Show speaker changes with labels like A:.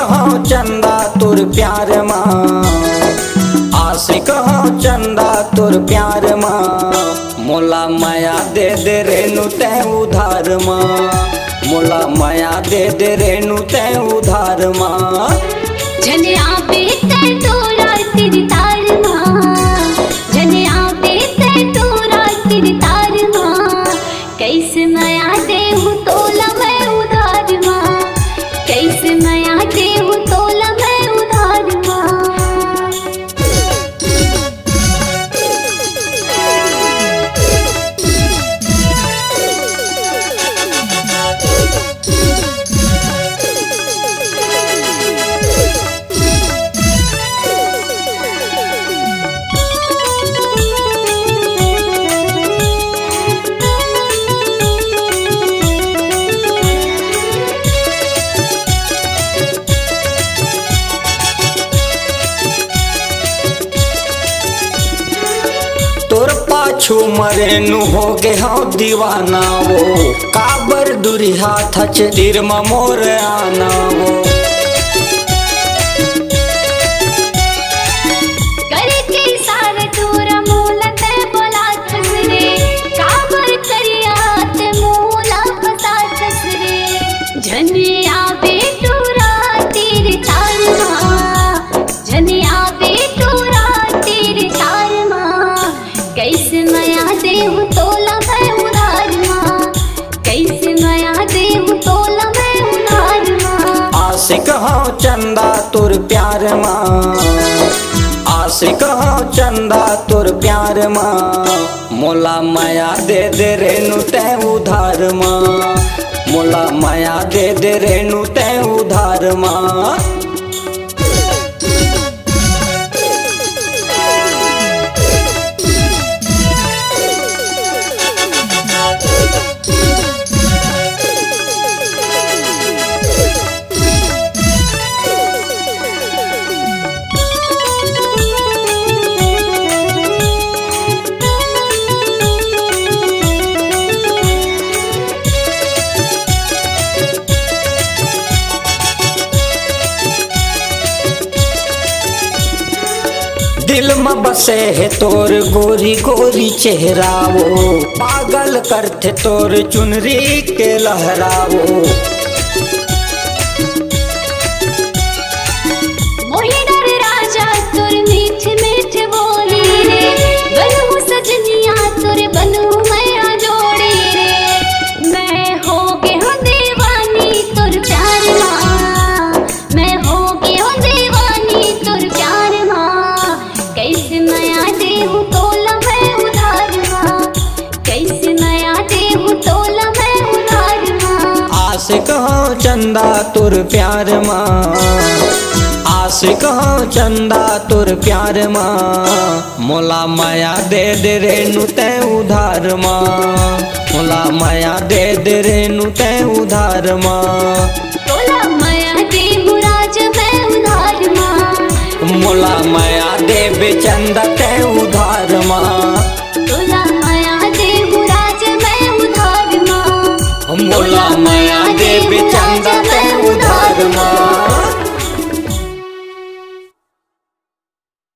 A: हो चंदा तुर प्यार माँ, आशिक हो चंदा तुर प्यार माँ। मोला माया दे दे रेणु ते उधार माँ, मोला माया दे दे रेणु ते उधार माँ।
B: जने आपे ते तोरा तेरी तार माँ, जने आपे ते तोरा तेरी तार माँ। कैसे माया दे हूँ तोला मैं उधार माँ, कैसे माया दे हूँ तोला मैं उधार माँ।
A: तोर पाछू मरेनु हो गे हो दीवाना वो, काबर दुरिहा थच तीर मोर आना वो।
B: करके सारे तोरा मोला ते बोला थसरे, काबर करिया ते मोला पता थसरे। जने आवे तोरा तेरे तार माँ, जने आवे तोरा तेरे तार माँ। कैसे माया दे हूँ तोला मैं उधार माँ, कैसे माया दे हूँ तोला मैं उधार माँ।
A: आशिक हो चंदा तुर प्यार माँ, आशिक हो चंदा तुर प्यार माँ। मोला माया दे दे रेणु ते उधार माँ, मोला माया दे दे रेणु ते उधार माँ। दिल में बसे है तोर गोरी गोरी चेहरा वो, पागल करते तोर चुनरी के लहरावो।
B: मोहे डर राजा तोर मीठ मीठ बोली रे, बनू सजनिया तोर बनू मैं जोड़ी रे। मैं हो गे हूँ दीवानी तोर प्यार माँ, मैं हो गे हूँ दीवानी तोर प्यार माँ। कैसे माया दे हूँ तोला मैं उधार माँ, कैसे माया दे हूँ तोला मैं उधार माँ।
A: आशिक हो चंदा तुर प्यार माँ, आशिक हो चंदा तुर प्यार माँ। मोला माया दे दे रेणु ते उधार माँ, मोला माया दे दे रेणु ते उधार माँ।
B: तोला माया दे हूँ राज मैं उधार माँ,
A: मोला माया दे बेचंदा ते उधार माँ।
B: तोला माया दे हूँ राज मैं उधार माँ,
A: मोला माया दे बेचंदा ते उधार माँ।